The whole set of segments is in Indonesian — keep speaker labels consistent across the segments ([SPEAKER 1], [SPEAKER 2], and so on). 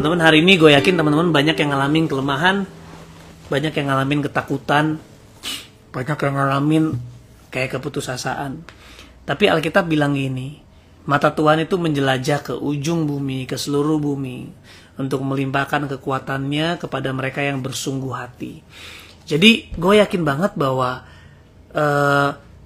[SPEAKER 1] Teman-teman, hari ini gue yakin teman-teman banyak yang ngalamin kelemahan, banyak yang ngalamin ketakutan, banyak yang ngalamin kayak keputusasaan. Tapi Alkitab bilang gini, mata Tuhan itu menjelajah ke ujung bumi, ke seluruh bumi, untuk melimpahkan kekuatannya kepada mereka yang bersungguh hati. Jadi gue yakin banget bahwa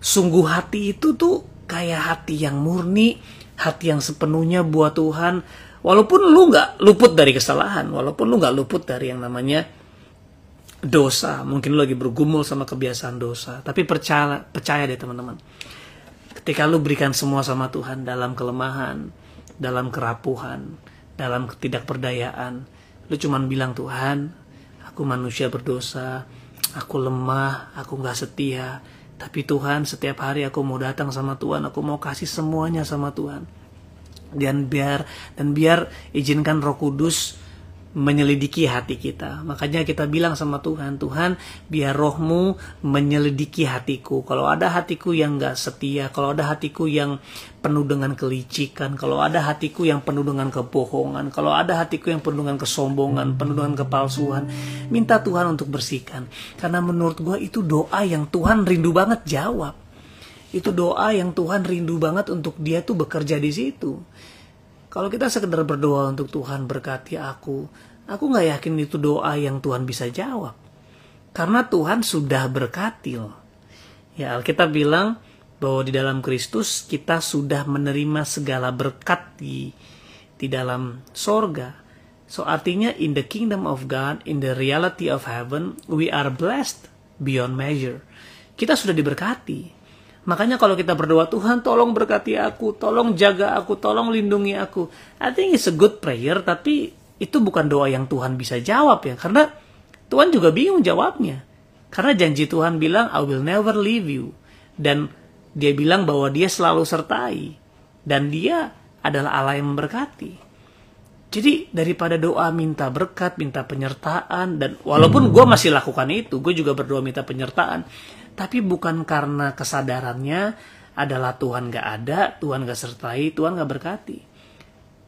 [SPEAKER 1] sungguh hati itu tuh kayak hati yang murni, hati yang sepenuhnya buat Tuhan. Walaupun lu gak luput dari kesalahan, walaupun lu gak luput dari yang namanya dosa, mungkin lu lagi bergumul sama kebiasaan dosa, tapi percaya deh teman-teman, ketika lu berikan semua sama Tuhan dalam kelemahan, dalam kerapuhan, dalam ketidakberdayaan, lu cuman bilang, Tuhan, aku manusia berdosa, aku lemah, aku gak setia, tapi Tuhan, setiap hari aku mau datang sama Tuhan, aku mau kasih semuanya sama Tuhan. Dan biar izinkan Roh Kudus menyelidiki hati kita. Makanya kita bilang sama Tuhan, Tuhan, biar Roh-Mu menyelidiki hatiku. Kalau ada hatiku yang gak setia, kalau ada hatiku yang penuh dengan kelicikan, kalau ada hatiku yang penuh dengan kebohongan, kalau ada hatiku yang penuh dengan kesombongan, penuh dengan kepalsuan, minta Tuhan untuk bersihkan. Karena menurut gue itu doa yang Tuhan rindu banget jawab. Itu doa yang Tuhan rindu banget untuk dia tuh bekerja di situ. Kalau kita sekedar berdoa untuk Tuhan berkati aku gak yakin itu doa yang Tuhan bisa jawab. Karena Tuhan sudah berkati loh. Ya, Alkitab bilang bahwa di dalam Kristus kita sudah menerima segala berkat di dalam sorga. So artinya in the kingdom of God, in the reality of heaven, we are blessed beyond measure. Kita sudah diberkati. Makanya kalau kita berdoa, Tuhan tolong berkati aku, tolong jaga aku, tolong lindungi aku. I think it's a good prayer, tapi itu bukan doa yang Tuhan bisa jawab ya. Karena Tuhan juga bingung jawabnya. Karena janji Tuhan bilang, I will never leave you. Dan dia bilang bahwa dia selalu sertai. Dan dia adalah Allah yang memberkati. Jadi daripada doa minta berkat, minta penyertaan, dan walaupun gue masih lakukan itu, gue juga berdoa minta penyertaan. Tapi bukan karena kesadarannya adalah Tuhan gak ada, Tuhan gak sertai, Tuhan gak berkati.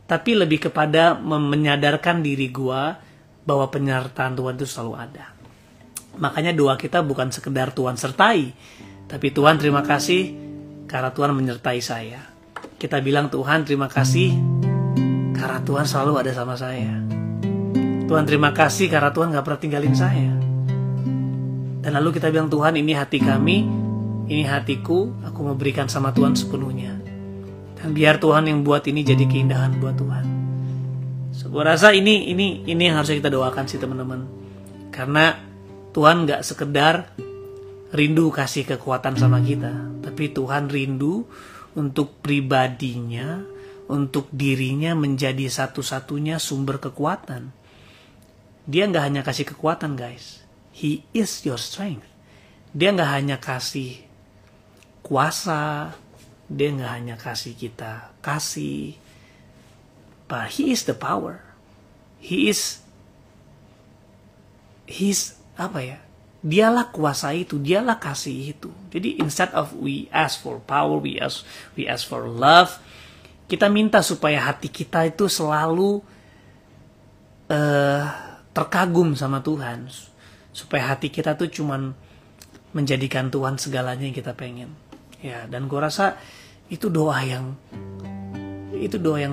[SPEAKER 1] Tapi lebih kepada menyadarkan diri gua bahwa penyertaan Tuhan itu selalu ada. Makanya doa kita bukan sekedar Tuhan sertai, tapi Tuhan terima kasih karena Tuhan menyertai saya. Kita bilang Tuhan terima kasih karena Tuhan selalu ada sama saya. Tuhan terima kasih karena Tuhan gak pernah tinggalin saya. Dan lalu kita bilang, Tuhan ini hati kami, ini hatiku, aku mau berikan sama Tuhan sepenuhnya. Dan biar Tuhan yang buat ini jadi keindahan buat Tuhan. So, gue rasa ini yang harusnya kita doakan sih teman-teman. Karena Tuhan gak sekedar rindu kasih kekuatan sama kita, tapi Tuhan rindu untuk pribadinya, untuk dirinya menjadi satu-satunya sumber kekuatan. Dia gak hanya kasih kekuatan guys. He is your strength. Dia gak hanya kasih kuasa, dia gak hanya kasih kita kasih, but He is the power. He's apa ya? Dialah kuasa itu, dialah kasih itu. Jadi instead of we ask for power, we ask for love. Kita minta supaya hati kita itu selalu terkagum sama Tuhan. Supaya hati kita tuh cuman menjadikan Tuhan segalanya yang kita pengen. Ya, dan gue rasa itu doa yang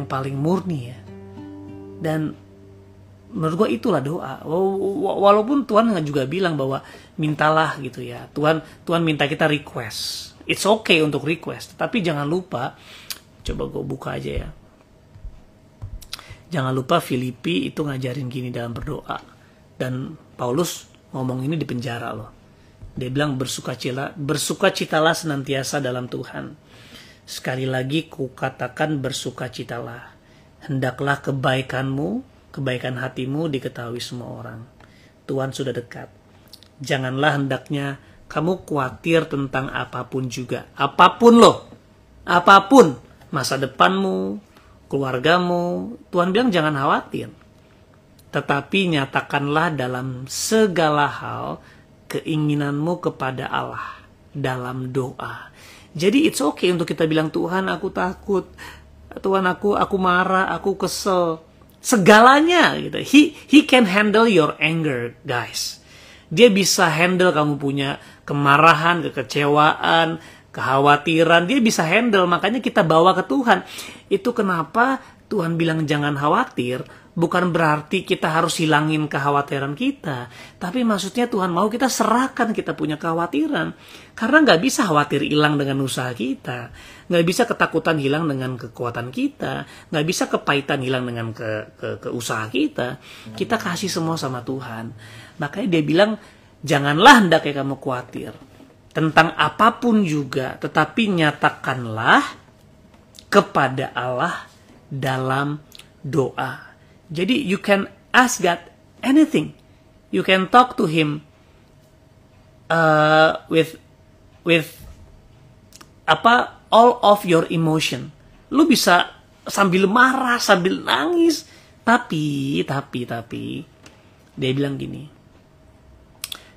[SPEAKER 1] paling murni ya. Dan menurut gue itulah doa. Walaupun Tuhan juga bilang bahwa mintalah gitu ya. Tuhan minta kita request. It's okay untuk request, tapi jangan lupa, coba gue buka aja ya. Jangan lupa Filipi itu ngajarin gini dalam berdoa. Dan Paulus ngomong ini di penjara loh. Dia bilang bersukacitalah senantiasa dalam Tuhan. Sekali lagi kukatakan bersukacitalah. Hendaklah kebaikan hatimu diketahui semua orang. Tuhan sudah dekat. Janganlah hendaknya kamu khawatir tentang apapun juga. Apapun loh. Apapun. Masa depanmu, keluargamu. Tuhan bilang jangan khawatir. Tetapi nyatakanlah dalam segala hal keinginanmu kepada Allah dalam doa. Jadi it's okay untuk kita bilang, Tuhan aku takut, Tuhan aku marah, aku kesel. segalanya gitu. He can handle your anger, guys. Dia bisa handle kamu punya kemarahan, kekecewaan, kekhawatiran. Dia bisa handle, makanya kita bawa ke Tuhan. Itu kenapa Tuhan bilang jangan khawatir. Bukan berarti kita harus hilangin kekhawatiran kita. Tapi maksudnya Tuhan mau kita serahkan kita punya kekhawatiran. Karena nggak bisa khawatir hilang dengan usaha kita. Nggak bisa ketakutan hilang dengan kekuatan kita. Nggak bisa kepahitan hilang dengan ke usaha kita. Kita kasih semua sama Tuhan. Makanya dia bilang, janganlah hendaknya kamu khawatir tentang apapun juga. Tetapi nyatakanlah kepada Allah dalam doa. Jadi you can ask God anything. You can talk to Him with all of your emotion. Lu bisa sambil marah, sambil nangis, tapi dia bilang gini.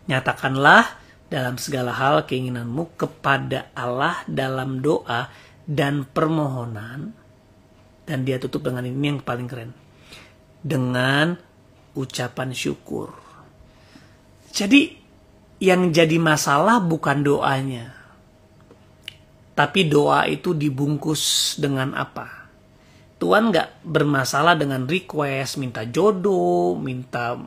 [SPEAKER 1] Nyatakanlah dalam segala hal keinginanmu kepada Allah dalam doa dan permohonan. Dan dia tutup dengan ini yang paling keren. Dengan ucapan syukur. Jadi yang jadi masalah bukan doanya. Tapi doa itu dibungkus dengan apa? Tuhan gak bermasalah dengan request, minta jodoh, minta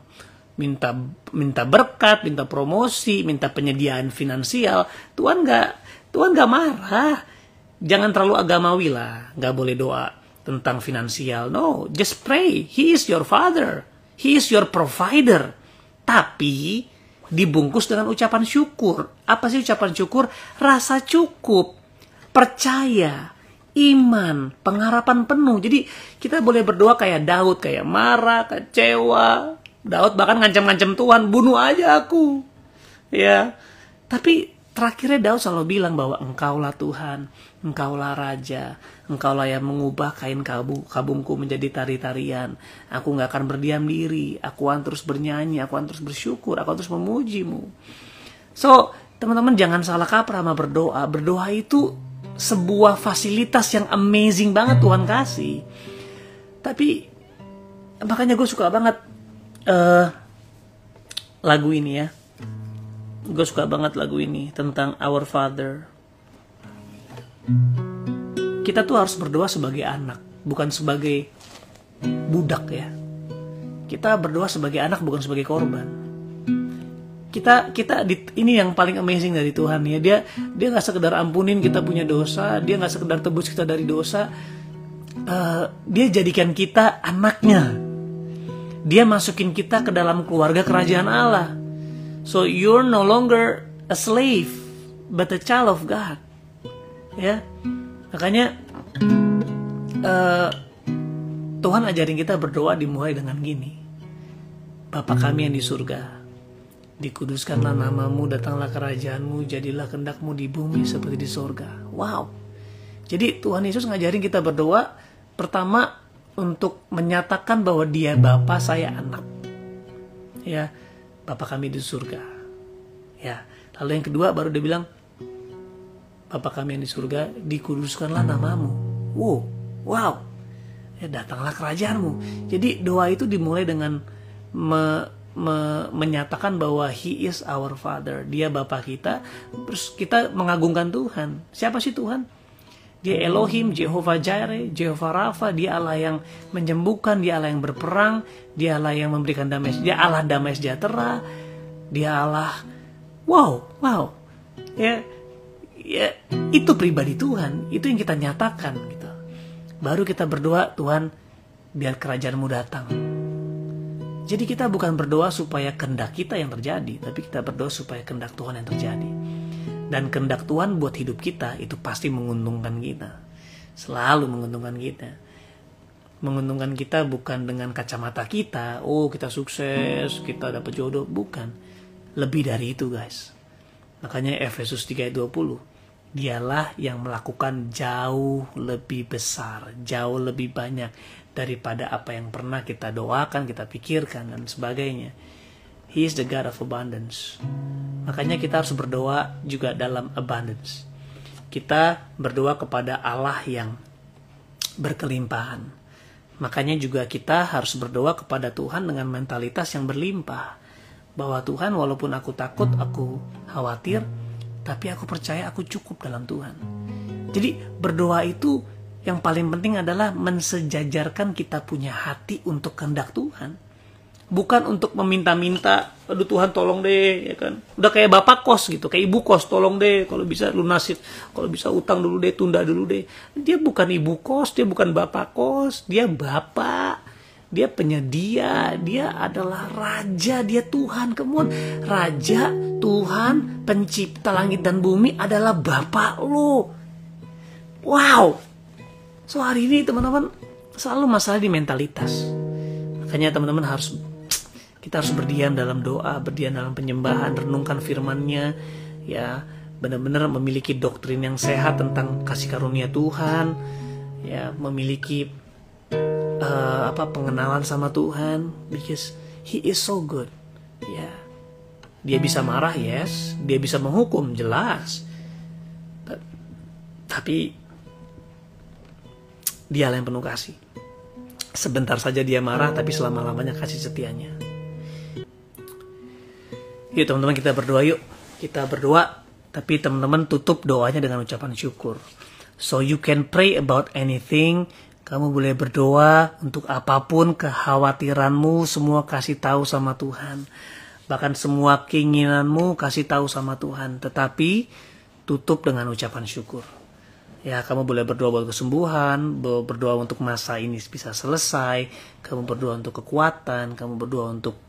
[SPEAKER 1] berkat, minta promosi, minta penyediaan finansial. Tuhan gak marah. Jangan terlalu agamawi lah, gak boleh doa tentang finansial. No, just pray. He is your father. He is your provider. Tapi dibungkus dengan ucapan syukur. Apa sih ucapan syukur? Rasa cukup, percaya, iman, pengharapan penuh. Jadi kita boleh berdoa kayak Daud, kayak marah, kecewa. Daud bahkan ngancam-ngancam Tuhan, bunuh aja aku. Ya. Tapi terakhirnya Daud selalu bilang bahwa Engkaulah Tuhan, Engkaulah Raja, Engkaulah yang mengubah kain kabungku menjadi tari-tarian. Aku gak akan berdiam diri, aku akan terus bernyanyi, aku akan terus bersyukur, aku akan terus memujimu. So, teman-teman jangan salah kaprah sama berdoa. Berdoa itu sebuah fasilitas yang amazing banget Tuhan kasih. Tapi, makanya gue suka banget lagu ini ya. Gue suka banget lagu ini tentang Our Father. Kita tuh harus berdoa sebagai anak, bukan sebagai budak ya. Kita berdoa sebagai anak, bukan sebagai korban. Ini yang paling amazing dari Tuhan ya. Dia nggak sekedar ampunin kita punya dosa, dia nggak sekedar tebus kita dari dosa. Dia jadikan kita anaknya. Dia masukin kita ke dalam keluarga kerajaan Allah. So you're no longer a slave, but a child of God. Ya, makanya Tuhan ajarin kita berdoa dimulai dengan gini. Bapa kami yang di surga, dikuduskanlah namamu, datanglah kerajaanmu, jadilah kehendakmu di bumi seperti di surga. Wow. Jadi Tuhan Yesus ngajarin kita berdoa pertama untuk menyatakan bahwa Dia Bapa, saya anak. Ya, Bapa kami di surga. Ya, lalu yang kedua baru dia bilang, Bapa kami yang di surga, dikuduskanlah namamu. Wow. Ya, datanglah kerajaanmu. Jadi doa itu dimulai dengan menyatakan bahwa He is our Father. Dia Bapa kita. Terus kita mengagungkan Tuhan. Siapa sih Tuhan? Dia Elohim, Jehovah Jireh, Jehovah Rafa. Dia Allah yang menyembuhkan, Dia Allah yang berperang, Dia Allah yang memberikan damai, Dia Allah damai sejahtera, Dia Allah. Wow. Ya, itu pribadi Tuhan, itu yang kita nyatakan gitu. Baru kita berdoa, Tuhan, biar kerajaan-Mu datang. Jadi kita bukan berdoa supaya kehendak kita yang terjadi, tapi kita berdoa supaya kehendak Tuhan yang terjadi. Dan kehendak Tuhan buat hidup kita itu pasti menguntungkan kita. Selalu menguntungkan kita. Menguntungkan kita bukan dengan kacamata kita, kita sukses, kita dapat jodoh, bukan. Lebih dari itu, guys. Makanya Efesus 3:20, Dialah yang melakukan jauh lebih besar, jauh lebih banyak daripada apa yang pernah kita doakan, kita pikirkan, dan sebagainya. He is the God of abundance. Makanya kita harus berdoa juga dalam abundance. Kita berdoa kepada Allah yang berkelimpahan. Makanya juga kita harus berdoa kepada Tuhan dengan mentalitas yang berlimpah. Bahwa Tuhan, walaupun aku takut, aku khawatir, tapi aku percaya aku cukup dalam Tuhan. Jadi berdoa itu yang paling penting adalah mensejajarkan kita punya hati untuk kehendak Tuhan. Bukan untuk meminta-minta, aduh Tuhan tolong deh, ya kan. Udah kayak bapak kos gitu, kayak ibu kos, tolong deh, kalau bisa lunasin, kalau bisa utang dulu deh, tunda dulu deh. Dia bukan ibu kos, dia bukan bapak kos, dia bapak, dia penyedia, dia adalah raja, dia Tuhan. Kemudian raja, Tuhan, pencipta langit dan bumi adalah bapak lo. Wow. So hari ini teman-teman selalu masalah di mentalitas. Makanya teman-teman kita harus berdiam dalam doa, berdiam dalam penyembahan, renungkan firman-Nya, ya, benar-benar memiliki doktrin yang sehat tentang kasih karunia Tuhan, ya, memiliki pengenalan sama Tuhan, because He is so good, ya. Dia bisa marah, yes, dia bisa menghukum, jelas, tapi Dia yang penuh kasih. Sebentar saja dia marah, tapi selama-lamanya kasih setianya. Yuk teman-teman, kita berdoa yuk. Kita berdoa, tapi teman-teman tutup doanya dengan ucapan syukur. So you can pray about anything. Kamu boleh berdoa untuk apapun kekhawatiranmu, semua kasih tahu sama Tuhan. Bahkan semua keinginanmu kasih tahu sama Tuhan. Tetapi tutup dengan ucapan syukur. Ya, kamu boleh berdoa buat kesembuhan, berdoa untuk masa ini bisa selesai, kamu berdoa untuk kekuatan, kamu berdoa untuk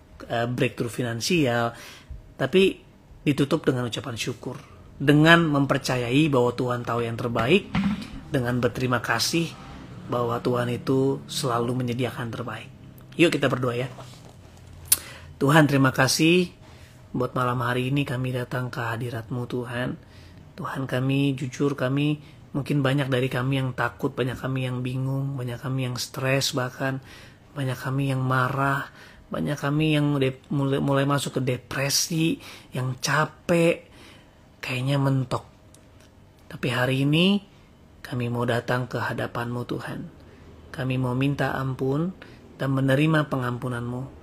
[SPEAKER 1] breakthrough finansial. Tapi ditutup dengan ucapan syukur, dengan mempercayai bahwa Tuhan tahu yang terbaik, dengan berterima kasih bahwa Tuhan itu selalu menyediakan terbaik. Yuk kita berdoa ya. Tuhan, terima kasih buat malam hari ini kami datang ke hadirat-Mu Tuhan. Tuhan, kami jujur, mungkin banyak dari kami yang takut, banyak kami yang bingung, banyak kami yang stres, bahkan banyak kami yang marah, banyak kami yang mulai masuk ke depresi, yang capek, kayaknya mentok. Tapi hari ini kami mau datang ke hadapan-Mu Tuhan. Kami mau minta ampun dan menerima pengampunan-Mu.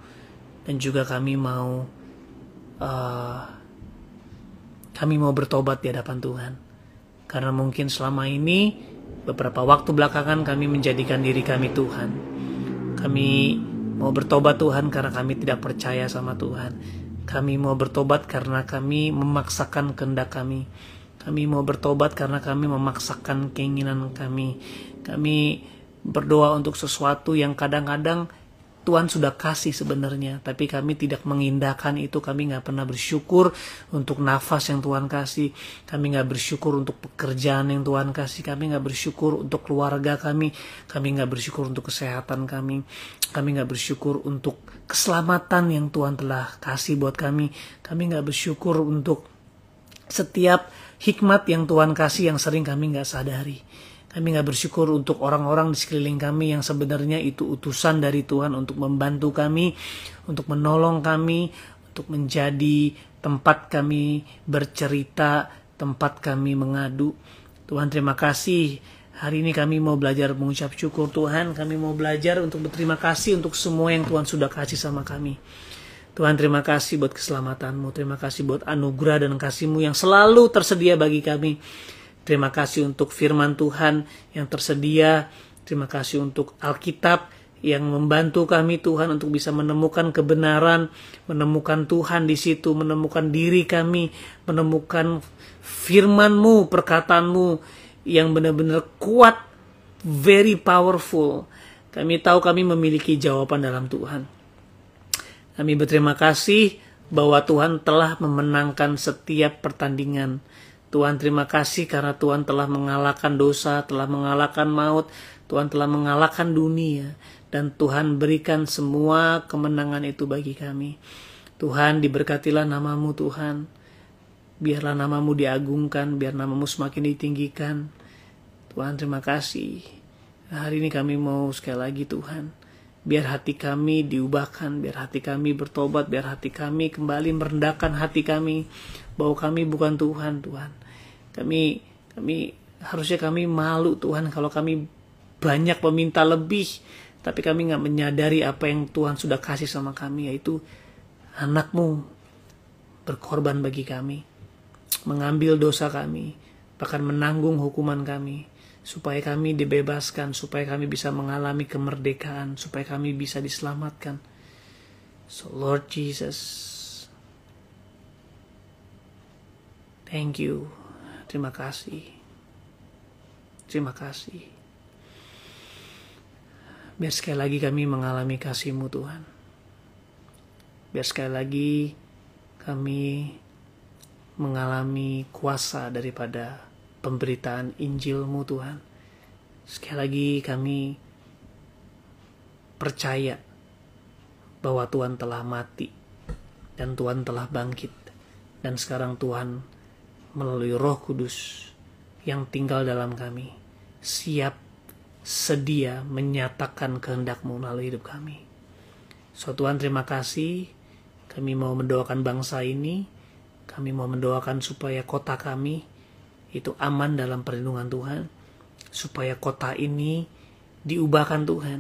[SPEAKER 1] Dan juga kami mau bertobat di hadapan Tuhan. Karena mungkin selama ini, beberapa waktu belakangan kami menjadikan diri kami Tuhan. Kami mau bertobat Tuhan karena kami tidak percaya sama Tuhan. Kami mau bertobat karena kami memaksakan kehendak kami. Kami mau bertobat karena kami memaksakan keinginan kami. Kami berdoa untuk sesuatu yang kadang-kadang Tuhan sudah kasih sebenarnya, tapi kami tidak mengindahkan itu. Kami gak pernah bersyukur untuk nafas yang Tuhan kasih. Kami gak bersyukur untuk pekerjaan yang Tuhan kasih. Kami gak bersyukur untuk keluarga kami. Kami gak bersyukur untuk kesehatan kami. Kami gak bersyukur untuk keselamatan yang Tuhan telah kasih buat kami. Kami gak bersyukur untuk setiap hikmat yang Tuhan kasih yang sering kami gak sadari. Kami gak bersyukur untuk orang-orang di sekeliling kami yang sebenarnya itu utusan dari Tuhan untuk membantu kami, untuk menolong kami, untuk menjadi tempat kami bercerita, tempat kami mengadu. Tuhan, terima kasih. Hari ini kami mau belajar mengucap syukur Tuhan. Kami mau belajar untuk berterima kasih untuk semua yang Tuhan sudah kasih sama kami. Tuhan, terima kasih buat keselamatan-Mu. Terima kasih buat anugerah dan kasih-Mu yang selalu tersedia bagi kami. Terima kasih untuk firman Tuhan yang tersedia. Terima kasih untuk Alkitab yang membantu kami Tuhan untuk bisa menemukan kebenaran, menemukan Tuhan di situ, menemukan diri kami, menemukan firman-Mu, perkataan-Mu yang benar-benar kuat, very powerful. Kami tahu kami memiliki jawaban dalam Tuhan. Kami berterima kasih bahwa Tuhan telah memenangkan setiap pertandingan. Tuhan, terima kasih karena Tuhan telah mengalahkan dosa, telah mengalahkan maut, Tuhan telah mengalahkan dunia, dan Tuhan berikan semua kemenangan itu bagi kami. Tuhan, diberkatilah nama-Mu Tuhan, biarlah nama-Mu diagungkan, biar nama-Mu semakin ditinggikan. Tuhan, terima kasih. Hari ini kami mau sekali lagi Tuhan, biar hati kami diubahkan, biar hati kami bertobat, biar hati kami kembali merendahkan hati kami, bahwa kami bukan Tuhan, Tuhan. Kami harusnya kami malu Tuhan kalau kami banyak meminta lebih. tapi kami nggak menyadari apa yang Tuhan sudah kasih sama kami, yaitu anak-Mu berkorban bagi kami, mengambil dosa kami, bahkan menanggung hukuman kami, supaya kami dibebaskan, supaya kami bisa mengalami kemerdekaan, supaya kami bisa diselamatkan. So Lord Jesus, thank you. Terima kasih. Terima kasih. Biar sekali lagi kami mengalami kasih-Mu Tuhan. Biar sekali lagi kami mengalami kuasa daripada pemberitaan Injil-Mu Tuhan. Sekali lagi kami percaya bahwa Tuhan telah mati dan Tuhan telah bangkit. Dan sekarang Tuhan melalui Roh Kudus yang tinggal dalam kami, siap sedia menyatakan kehendak-Mu melalui hidup kami. So Tuhan, terima kasih. Kami mau mendoakan bangsa ini. Kami mau mendoakan supaya kota kami itu aman dalam perlindungan Tuhan. Supaya kota ini diubahkan Tuhan.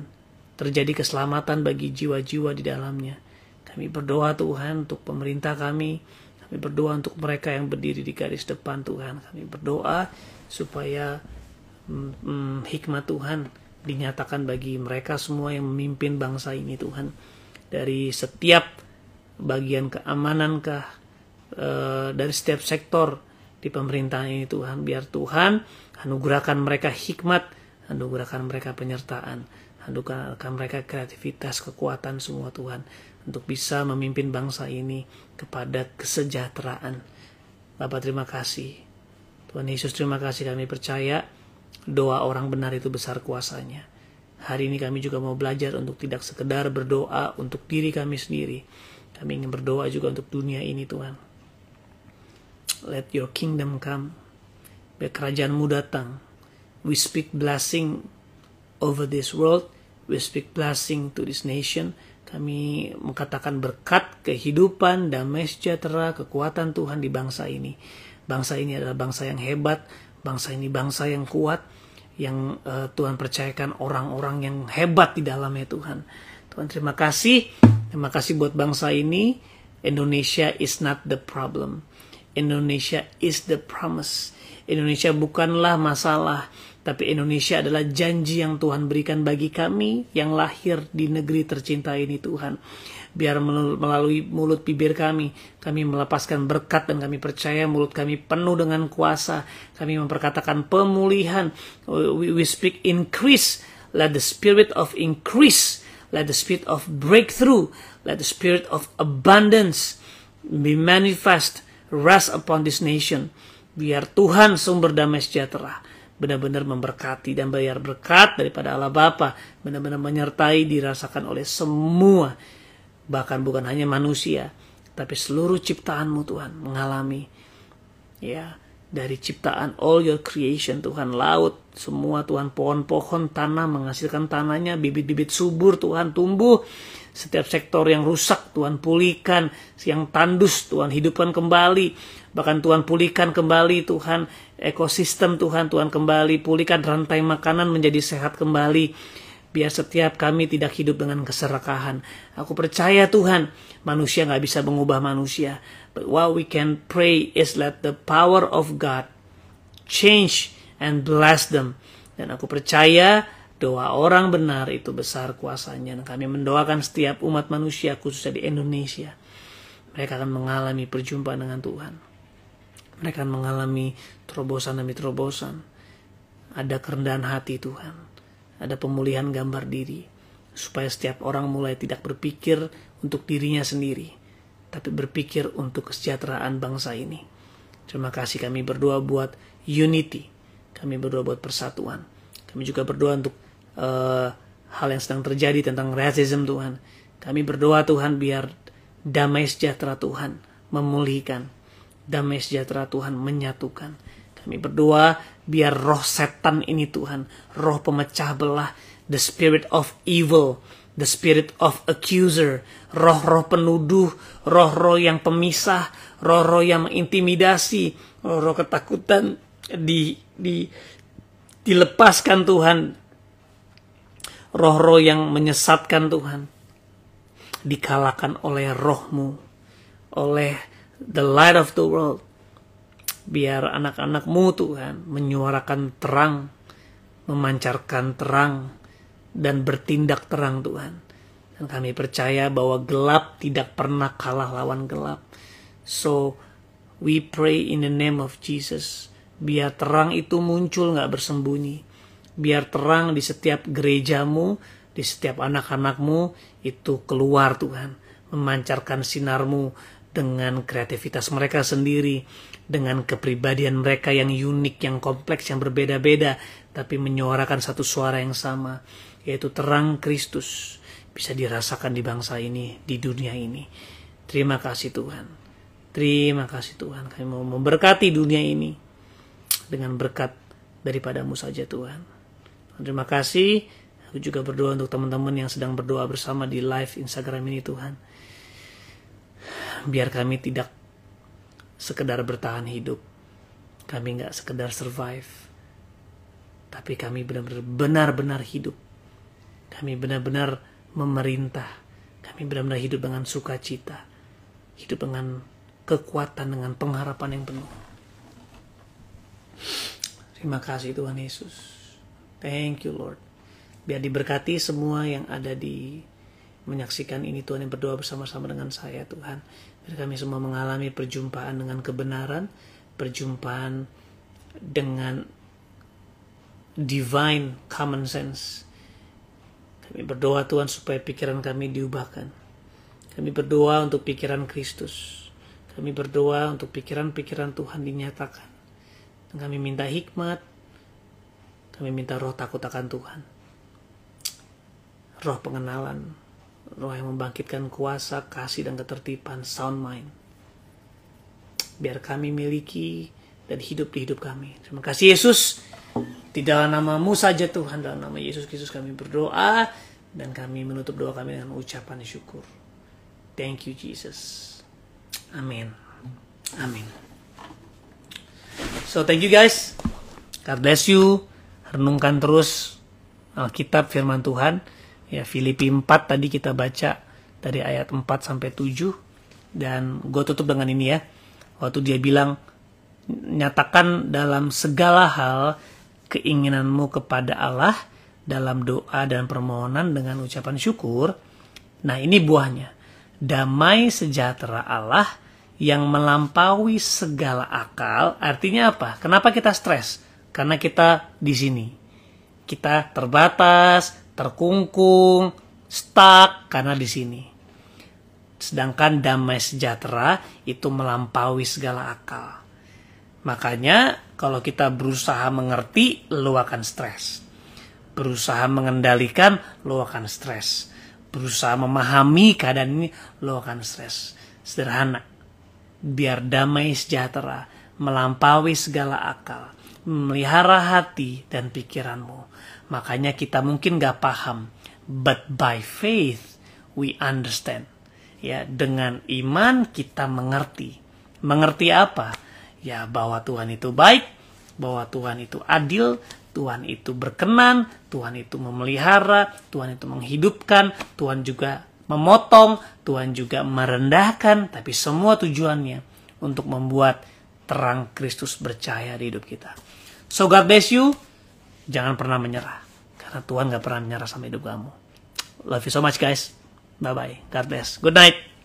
[SPEAKER 1] Terjadi keselamatan bagi jiwa-jiwa di dalamnya. Kami berdoa Tuhan untuk pemerintah kami. Kami berdoa untuk mereka yang berdiri di garis depan Tuhan. Kami berdoa supaya hikmat Tuhan dinyatakan bagi mereka semua yang memimpin bangsa ini Tuhan. Dari setiap bagian keamanan dari setiap sektor di pemerintahan ini Tuhan. Biar Tuhan anugerahkan mereka hikmat, anugerahkan mereka penyertaan, anugerahkan mereka kreativitas, kekuatan semua Tuhan. Untuk bisa memimpin bangsa ini kepada kesejahteraan. Bapak terima kasih. Tuhan Yesus terima kasih, kami percaya doa orang benar itu besar kuasanya. Hari ini kami juga mau belajar untuk tidak sekedar berdoa untuk diri kami sendiri. Kami ingin berdoa juga untuk dunia ini Tuhan. Let your kingdom come. Biar kerajaan-Mu datang. We speak blessing over this world. We speak blessing to this nation. Kami mengatakan berkat, kehidupan, damai sejahtera, kekuatan Tuhan di bangsa ini. Bangsa ini adalah bangsa yang hebat. Bangsa ini bangsa yang kuat. Yang Tuhan percayakan orang-orang yang hebat di dalamnya Tuhan. Tuhan terima kasih. Terima kasih buat bangsa ini. Indonesia is not the problem. Indonesia is the promise. Indonesia bukanlah masalah, tapi Indonesia adalah janji yang Tuhan berikan bagi kami yang lahir di negeri tercinta ini Tuhan. Biar melalui mulut bibir kami melepaskan berkat, dan kami percaya mulut kami penuh dengan kuasa. Kami memperkatakan pemulihan. We speak increase. Let the spirit of increase, let the spirit of breakthrough, let the spirit of abundance be manifest, rest upon this nation. Biar Tuhan sumber damai sejahtera benar-benar memberkati, dan biar berkat daripada Allah Bapa benar-benar menyertai, dirasakan oleh semua, bahkan bukan hanya manusia, tapi seluruh ciptaan-Mu Tuhan mengalami, ya, dari ciptaan all your creation Tuhan, laut semua Tuhan, pohon-pohon, tanah menghasilkan tanahnya, bibit-bibit subur Tuhan tumbuh, setiap sektor yang rusak Tuhan pulihkan, yang tandus Tuhan hidupkan kembali, bahkan Tuhan pulihkan kembali Tuhan ekosistem Tuhan kembali, pulihkan rantai makanan menjadi sehat kembali. Biar setiap kami tidak hidup dengan keserakahan. Aku percaya Tuhan, manusia gak bisa mengubah manusia. But what we can pray is let the power of God change and bless them. Dan aku percaya doa orang benar itu besar kuasanya. Dan kami mendoakan setiap umat manusia, khususnya di Indonesia. Mereka akan mengalami perjumpaan dengan Tuhan. Mereka akan mengalami terobosan demi terobosan. Ada kerendahan hati Tuhan. Ada pemulihan gambar diri, supaya setiap orang mulai tidak berpikir untuk dirinya sendiri, tapi berpikir untuk kesejahteraan bangsa ini. Terima kasih, kami berdoa buat unity, kami berdoa buat persatuan, kami juga berdoa untuk hal yang sedang terjadi tentang racism Tuhan. Kami berdoa Tuhan biar damai sejahtera Tuhan memulihkan, damai sejahtera Tuhan menyatukan. Kami berdoa biar roh setan ini Tuhan, roh pemecah belah, the spirit of evil, the spirit of accuser, roh-roh penuduh, roh-roh yang pemisah, roh-roh yang mengintimidasi, roh-roh ketakutan dilepaskan Tuhan. roh-roh yang menyesatkan Tuhan, dikalahkan oleh roh-Mu, oleh the light of the world. Biar anak-anak-Mu Tuhan menyuarakan terang, memancarkan terang, dan bertindak terang Tuhan. Dan kami percaya bahwa gelap tidak pernah kalah lawan gelap. So, we pray in the name of Jesus. Biar terang itu muncul gak bersembunyi. Biar terang di setiap gerejamu, di setiap anak-anakmu itu keluar Tuhan. Memancarkan sinarmu dengan kreativitas mereka sendiri, dengan kepribadian mereka yang unik, yang kompleks, yang berbeda-beda, tapi menyuarakan satu suara yang sama, yaitu terang Kristus bisa dirasakan di bangsa ini, di dunia ini. Terima kasih Tuhan. Terima kasih Tuhan. Kami mau memberkati dunia ini dengan berkat daripadamu saja Tuhan. Terima kasih. Aku juga berdoa untuk teman-teman yang sedang berdoa bersama di live Instagram ini Tuhan. Biar kami tidak sekedar bertahan hidup. Kami gak sekedar survive. Tapi kami benar-benar hidup. Kami benar-benar memerintah. Kami benar-benar hidup dengan sukacita. Hidup dengan kekuatan, dengan pengharapan yang penuh. Terima kasih Tuhan Yesus. Thank you Lord. Biar diberkati semua yang ada di menyaksikan ini Tuhan, yang berdoa bersama-sama dengan saya Tuhan. Biar kami semua mengalami perjumpaan dengan kebenaran, perjumpaan dengan divine common sense. Kami berdoa Tuhan supaya pikiran kami diubahkan. Kami berdoa untuk pikiran Kristus. Kami berdoa untuk pikiran-pikiran Tuhan dinyatakan. Dan kami minta hikmat. Kami minta roh takut akan Tuhan. Roh pengenalan. Roh yang membangkitkan kuasa, kasih, dan ketertiban, sound mind. Biar kami miliki dan hidup di hidup kami. Terima kasih Yesus. Di dalam nama-Mu saja Tuhan, dalam nama Yesus Kristus kami berdoa. Dan kami menutup doa kami dengan ucapan syukur. Thank you Jesus. Amin. Amin. So thank you guys. God bless you. Renungkan terus Alkitab firman Tuhan. Ya, Filipi 4 tadi kita baca dari ayat 4 sampai 7. Dan gue tutup dengan ini ya. Waktu dia bilang, nyatakan dalam segala hal keinginanmu kepada Allah dalam doa dan permohonan dengan ucapan syukur. Nah, ini buahnya. Damai sejahtera Allah yang melampaui segala akal. Artinya apa? Kenapa kita stres? Karena kita di sini. Kita terbatas, terkungkung, stuck karena di sini. Sedangkan damai sejahtera itu melampaui segala akal. Makanya kalau kita berusaha mengerti, lo akan stres. Berusaha mengendalikan, lo akan stres. Berusaha memahami keadaan ini, lo akan stres. Sederhana. Biar damai sejahtera melampaui segala akal, memelihara hati dan pikiranmu. Makanya kita mungkin gak paham, but by faith we understand. Ya, dengan iman kita mengerti. Mengerti apa? Ya, bahwa Tuhan itu baik, bahwa Tuhan itu adil, Tuhan itu berkenan, Tuhan itu memelihara, Tuhan itu menghidupkan, Tuhan juga memotong, Tuhan juga merendahkan, tapi semua tujuannya untuk membuat terang Kristus bercahaya di hidup kita. So God bless you. Jangan pernah menyerah. Karena Tuhan gak pernah menyerah sama hidup kamu. Love you so much guys. Bye-bye. God bless. Good night.